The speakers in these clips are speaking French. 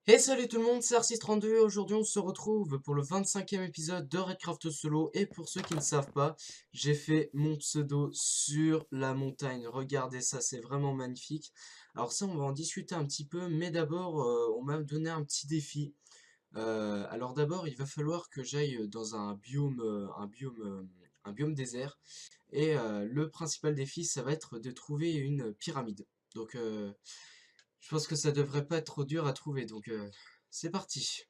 Et salut tout le monde, c'est Arcis32 et aujourd'hui on se retrouve pour le 25e épisode de Redcraft Solo. Et pour ceux qui ne savent pas, j'ai fait mon pseudo sur la montagne. Regardez ça, c'est vraiment magnifique. Alors ça, on va en discuter un petit peu, mais d'abord, on m'a donné un petit défi. Alors d'abord, il va falloir que j'aille dans un biome désert. Et le principal défi, ça va être de trouver une pyramide. Donc je pense que ça devrait pas être trop dur à trouver, donc c'est parti.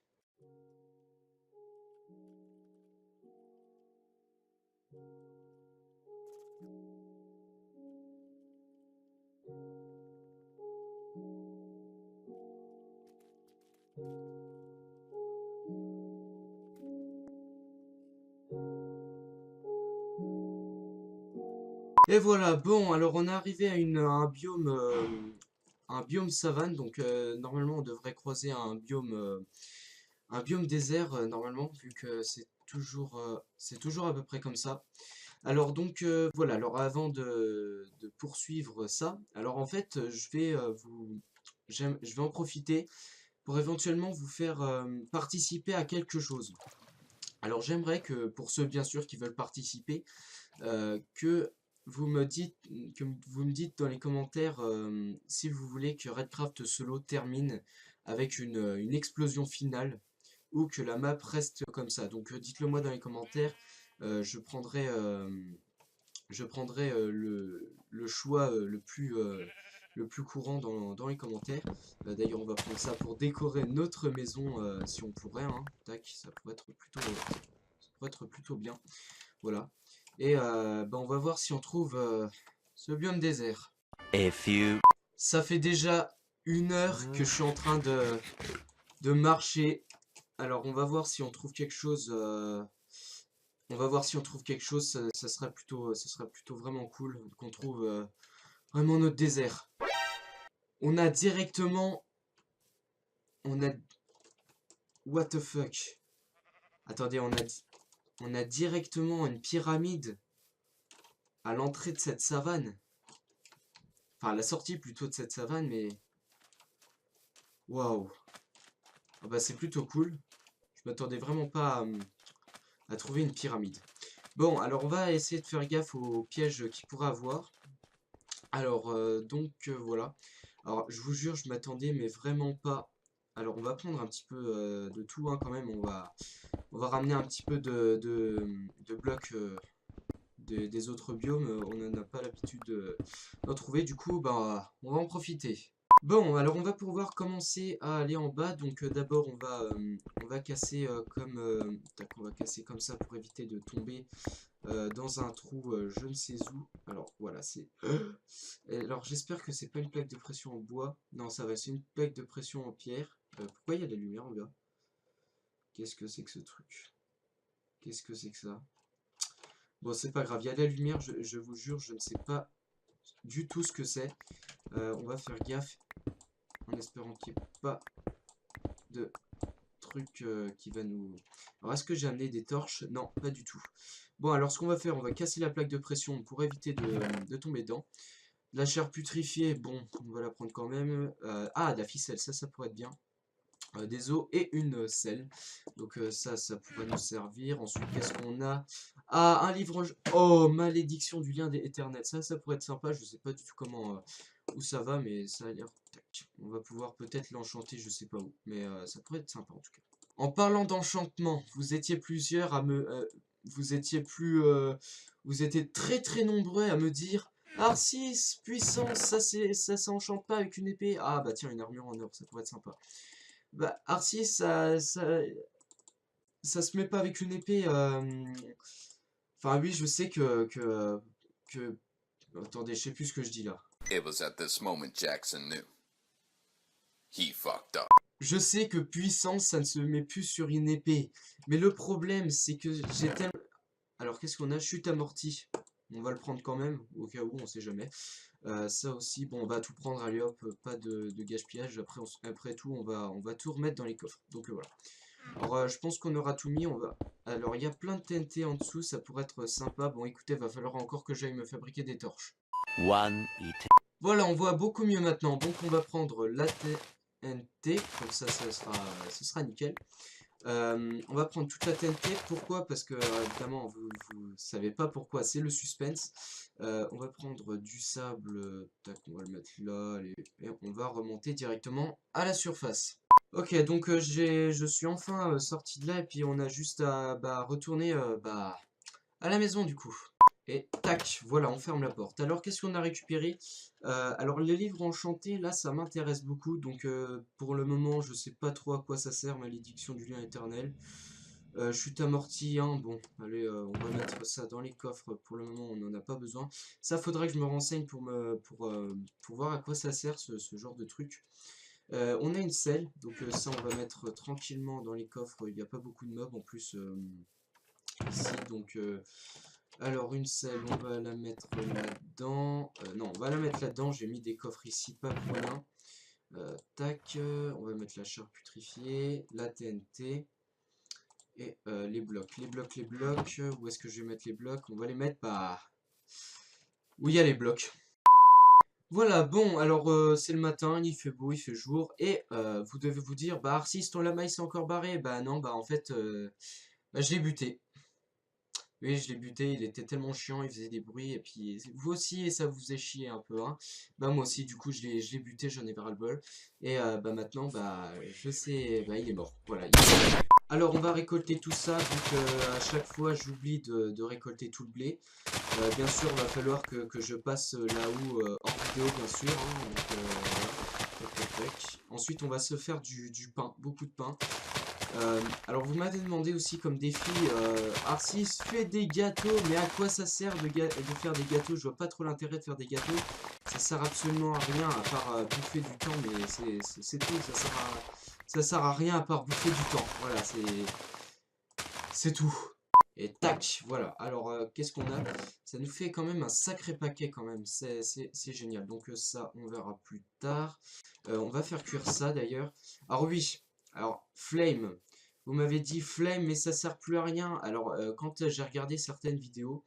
Et voilà, bon, alors on est arrivé à un biome savane, donc normalement on devrait croiser un biome désert, normalement, vu que c'est toujours à peu près comme ça. Alors donc voilà, alors avant de poursuivre ça, alors en fait je vais en profiter pour éventuellement vous faire participer à quelque chose. Alors j'aimerais que pour ceux bien sûr qui veulent participer, que que vous me dites dans les commentaires si vous voulez que Redcraft Solo termine avec une explosion finale ou que la map reste comme ça. Donc dites-le moi dans les commentaires. Je prendrai le choix le plus courant dans les commentaires. D'ailleurs, on va prendre ça pour décorer notre maison si on pourrait. Hein. Tac, ça pourrait être plutôt bien. Voilà. Et bah, on va voir si on trouve ce biome désert. Ça fait déjà 1 heure que je suis en train de marcher. Alors, on va voir si on trouve quelque chose. On va voir si on trouve quelque chose. Ça sera plutôt vraiment cool qu'on trouve vraiment notre désert. On a directement. On a. What the fuck? Attendez, on a directement une pyramide à l'entrée de cette savane. Enfin, à la sortie plutôt de cette savane, mais. Waouh! Ah bah, c'est plutôt cool. Je m'attendais vraiment pas à trouver une pyramide. Bon, alors on va essayer de faire gaffe aux pièges qu'il pourrait avoir. Alors, voilà. Alors, je vous jure, je m'attendais, mais vraiment pas. Alors, on va prendre un petit peu de tout, hein, quand même. On va ramener un petit peu de blocs des autres biomes. On n'en a pas l'habitude d'en trouver. Du coup, bah, on va en profiter. Bon, alors on va pouvoir commencer à aller en bas. Donc d'abord on va casser tac, on va casser comme ça pour éviter de tomber dans un trou je ne sais où. Alors voilà, c'est. Alors j'espère que c'est pas une plaque de pression en bois. Non, ça va, c'est une plaque de pression en pierre. Pourquoi il y a de la lumière en bas? Qu'est-ce que c'est que ce truc? Qu'est-ce que c'est que ça? Bon, c'est pas grave, il y a de la lumière, je vous jure, je ne sais pas du tout ce que c'est. On va faire gaffe en espérant qu'il n'y ait pas de truc qui va nous... Alors est-ce que j'ai amené des torches? Non, pas du tout. Bon, alors ce qu'on va faire, on va casser la plaque de pression pour éviter de tomber dedans. La chair putrifiée, bon, on va la prendre quand même. Ah, de la ficelle, ça pourrait être bien. Des os et une selle. Donc ça pourrait nous servir. Ensuite, qu'est-ce qu'on a? Ah, un livre... Oh, malédiction du lien éternel. Ça pourrait être sympa. Je sais pas du tout comment... où ça va, mais ça a l'air... On va pouvoir peut-être l'enchanter, je sais pas où. Mais ça pourrait être sympa en tout cas. En parlant d'enchantement, vous étiez plusieurs à me... vous étiez très très nombreux à me dire... Arcis, puissance, ça s'enchante pas avec une épée. Ah bah tiens, une armure en or, ça pourrait être sympa. Bah, Arcis, ça se met pas avec une épée. Enfin, oui, je sais que... Attendez, je sais plus ce que je dis là. It was at this moment Jackson knew. He fucked up. Je sais que puissance, ça ne se met plus sur une épée. Mais le problème, c'est que j'ai tellement... Alors, qu'est-ce qu'on a? Chute amortie. On va le prendre quand même, au cas où, on sait jamais. Ça aussi, bon, on va tout prendre, allez hop, pas de gaspillage. Après tout, on va tout remettre dans les coffres. Donc voilà. Alors, je pense qu'on aura tout mis. Alors, il y a plein de TNT en dessous. Ça pourrait être sympa. Bon, écoutez, va falloir encore que j'aille me fabriquer des torches. Voilà, on voit beaucoup mieux maintenant. Donc, on va prendre la TNT. Comme ça, ce sera nickel. On va prendre toute la TNT. Pourquoi? Parce que, évidemment, vous savez pas pourquoi. C'est le suspense. On va prendre du sable. Tac, on va le mettre là. Allez, et on va remonter directement à la surface. Ok, donc je suis enfin sorti de là. Et puis, on a juste à retourner à la maison, du coup. Et tac, voilà, on ferme la porte. Alors, qu'est-ce qu'on a récupéré? Alors, les livres enchantés, là, ça m'intéresse beaucoup. Donc, pour le moment, je sais pas trop à quoi ça sert, malédiction du lien éternel. Chute amortie, hein. Bon, allez, on va mettre ça dans les coffres. Pour le moment, on n'en a pas besoin. Ça, faudrait que je me renseigne pour voir à quoi ça sert, ce genre de truc. On a une selle, donc ça, on va mettre tranquillement dans les coffres. Il n'y a pas beaucoup de mobs en plus ici, donc... alors une selle, on va la mettre là-dedans. Non, on va la mettre là-dedans. J'ai mis des coffres ici, pas pour rien. Tac, on va mettre la chair putrifiée, la TNT et les blocs. Les blocs. Où est-ce que je vais mettre les blocs? On va les mettre où il y a les blocs. Voilà, bon, alors c'est le matin, il fait beau, il fait jour, et vous devez vous dire, bah Arcis, ton lama il s'est encore barré. Bah non, bah en fait, je l'ai buté. Oui, je l'ai buté, il était tellement chiant, il faisait des bruits, et puis vous aussi, et ça vous faisait chier un peu, hein. Bah moi aussi, du coup, je l'ai buté, j'en ai ras le bol. Et bah maintenant, bah je sais, bah il est mort, voilà. Alors on va récolter tout ça, vu que à chaque fois j'oublie de récolter tout le blé. Bien sûr, il va falloir que je passe là-haut hors vidéo, bien sûr, hein, donc, voilà. Tac, tac, tac. Ensuite, on va se faire du pain, beaucoup de pain. Alors vous m'avez demandé aussi comme défi, Arcis fait des gâteaux, mais à quoi ça sert de faire des gâteaux? Je vois pas trop l'intérêt de faire des gâteaux, ça sert absolument à rien à part bouffer du temps, mais c'est tout, ça sert à rien à part bouffer du temps, voilà, c'est tout. Et tac, voilà, alors qu'est-ce qu'on a? Ça nous fait quand même un sacré paquet quand même, c'est génial, donc ça on verra plus tard. On va faire cuire ça d'ailleurs. Alors oui, alors flame. Vous m'avez dit flame, mais ça sert plus à rien. Alors, quand j'ai regardé certaines vidéos,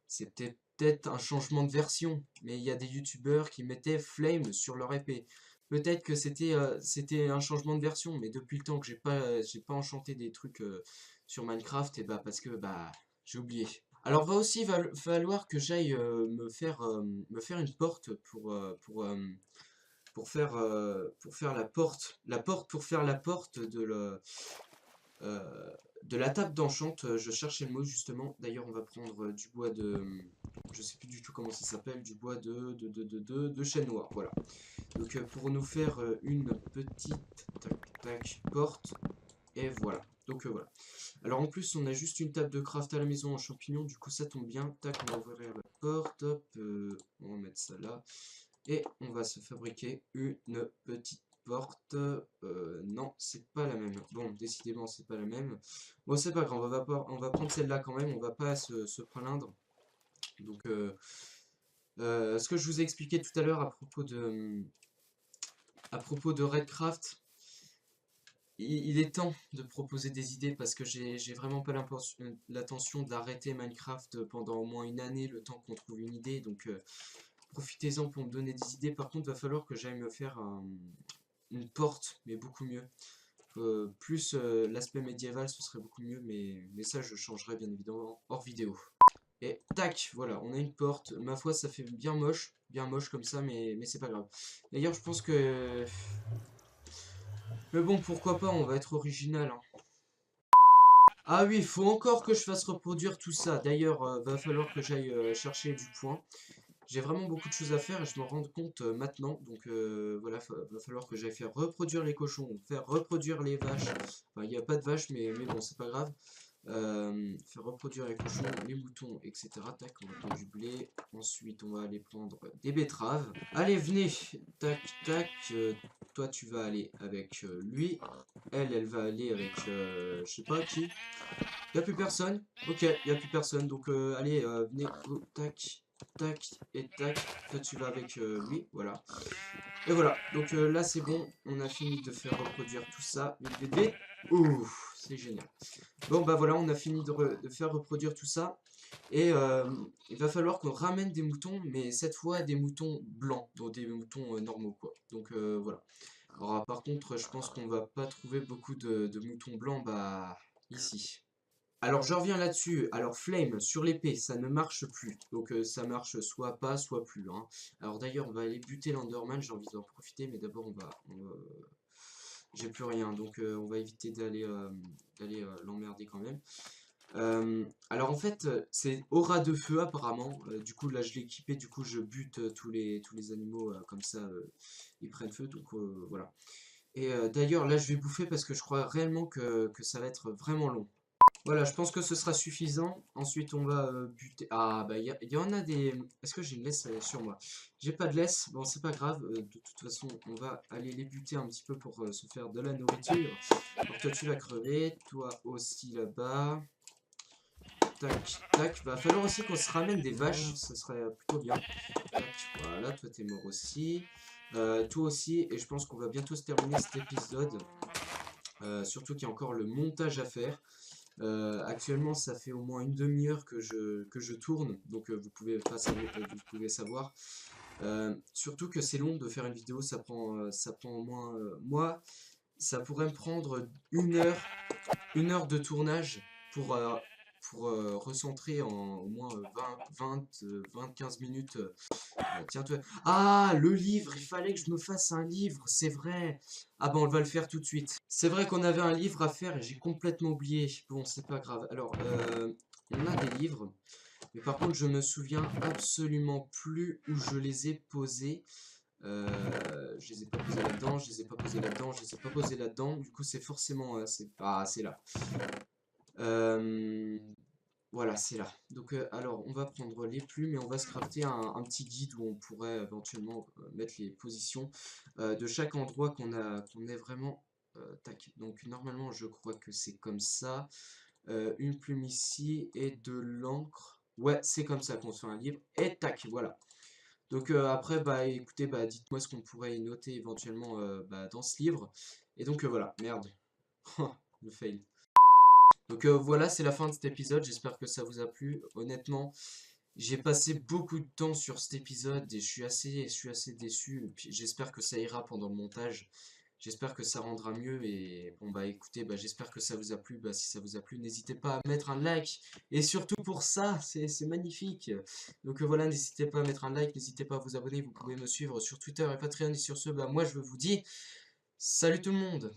c'était peut-être un changement de version. Mais il y a des youtubeurs qui mettaient flame sur leur épée. Peut-être que c'était un changement de version, mais depuis le temps que j'ai pas enchanté des trucs sur Minecraft, et bah parce que bah j'ai oublié. Alors va aussi falloir que j'aille me faire une porte pour faire la porte pour faire la porte de la table d'enchante. Je cherchais le mot justement. D'ailleurs, on va prendre du bois je sais plus du tout comment ça s'appelle, du bois de chêne noir. Voilà. Donc, pour nous faire une petite porte. Et voilà. Donc, voilà. Alors, en plus, on a juste une table de craft à la maison en champignons. Du coup, ça tombe bien. Tac, on va ouvrir la porte. Hop, on va mettre ça là. Et on va se fabriquer une petite porte. Non, c'est pas la même. Bon, décidément, c'est pas la même. Bon, c'est pas grave, on va prendre celle-là quand même, on va pas se plaindre. Donc, ce que je vous ai expliqué tout à l'heure à propos de Redcraft, il est temps de proposer des idées parce que j'ai vraiment pas l'intention d'arrêter Minecraft pendant au moins une année, le temps qu'on trouve une idée. Donc, profitez-en pour me donner des idées. Par contre, va falloir que j'aille me faire une porte, mais beaucoup mieux. Plus l'aspect médiéval, ce serait beaucoup mieux, mais ça, je changerai bien évidemment hors vidéo. Et tac, voilà, on a une porte. Ma foi, ça fait bien moche comme ça, mais c'est pas grave. D'ailleurs, je pense que... Mais bon, pourquoi pas, on va être original, hein. Ah oui, il faut encore que je fasse reproduire tout ça. D'ailleurs, va falloir que j'aille chercher du point. J'ai vraiment beaucoup de choses à faire et je me rends compte maintenant. Donc voilà, va falloir que j'aille faire reproduire les cochons, faire reproduire les vaches. Enfin, il n'y a pas de vaches, mais bon, c'est pas grave. Faire reproduire les cochons, les moutons, etc. Tac, on va prendre du blé. Ensuite, on va aller prendre des betteraves. Allez, venez. Tac, tac. Toi, tu vas aller avec lui. Elle va aller avec je sais pas qui. Il n'y a plus personne. Ok, il n'y a plus personne. Donc, allez, venez. Oh, tac. Tac et tac, toi tu vas avec lui, voilà. Et voilà, donc là c'est bon, on a fini de faire reproduire tout ça, vite, vite, vite. Ouh, c'est génial. Bon, bah voilà, on a fini de faire reproduire tout ça. Et il va falloir qu'on ramène des moutons, mais cette fois des moutons blancs, donc des moutons normaux, quoi. Donc voilà. Alors par contre, je pense qu'on va pas trouver beaucoup de moutons blancs, bah, ici. Alors je reviens là-dessus. Alors Flame, sur l'épée, ça ne marche plus. Donc ça marche soit pas, soit plus, hein. Alors d'ailleurs, on va aller buter l'Enderman, j'ai envie d'en profiter, mais d'abord j'ai plus rien, donc on va éviter d'aller l'emmerder quand même. Alors en fait, c'est aura de feu apparemment. Du coup là je l'ai équipé, du coup je bute tous les animaux comme ça, ils prennent feu, donc voilà. Et d'ailleurs là je vais bouffer parce que je crois réellement que ça va être vraiment long. Voilà, je pense que ce sera suffisant. Ensuite on va buter. Ah bah il y en a des. Est-ce que j'ai une laisse sur moi? J'ai pas de laisse, bon c'est pas grave. De toute façon on va aller les buter un petit peu pour se faire de la nourriture. Donc toi tu vas crever, toi aussi là-bas. Tac, tac. Va falloir aussi qu'on se ramène des vaches, ça serait plutôt bien. Tac, voilà, toi t'es mort aussi. Toi aussi, et je pense qu'on va bientôt se terminer cet épisode. Surtout qu'il y a encore le montage à faire. Actuellement, ça fait au moins une demi-heure que je tourne, donc vous pouvez pas savoir, vous pouvez savoir. Surtout que c'est long de faire une vidéo, ça prend au moins moi, ça pourrait me prendre une heure de tournage pour, euh, pour recentrer en au moins 15 minutes. Tiens-toi. Ah, le livre, il fallait que je me fasse un livre, c'est vrai. Ah ben, on va le faire tout de suite. C'est vrai qu'on avait un livre à faire et j'ai complètement oublié. Bon, c'est pas grave. Alors, on a des livres, mais par contre, je me souviens absolument plus où je les ai posés. Je les ai pas posés là-dedans, je les ai pas posés là-dedans, je les ai pas posés là-dedans. Du coup, c'est forcément, c'est là. Euh, voilà, c'est là. Donc, alors, on va prendre les plumes et on va se crafter un petit guide où on pourrait éventuellement mettre les positions de chaque endroit qu'on ait vraiment. Tac. Donc, normalement, je crois que c'est comme ça. Une plume ici et de l'encre. Ouais, c'est comme ça qu'on se fait un livre. Et tac, voilà. Donc, après, bah, écoutez, bah, dites-moi ce qu'on pourrait y noter éventuellement bah, dans ce livre. Et donc, voilà, merde. Le fail. Donc voilà, c'est la fin de cet épisode, j'espère que ça vous a plu. Honnêtement, j'ai passé beaucoup de temps sur cet épisode et je suis assez déçu. Puis j'espère que ça ira pendant le montage. J'espère que ça rendra mieux et bon bah écoutez, bah, j'espère que ça vous a plu. Bah, si ça vous a plu, n'hésitez pas à mettre un like. Et surtout pour ça, c'est magnifique. Donc voilà, n'hésitez pas à mettre un like, n'hésitez pas à vous abonner. Vous pouvez me suivre sur Twitter et Patreon. Et sur ce, bah moi je vous dis salut tout le monde.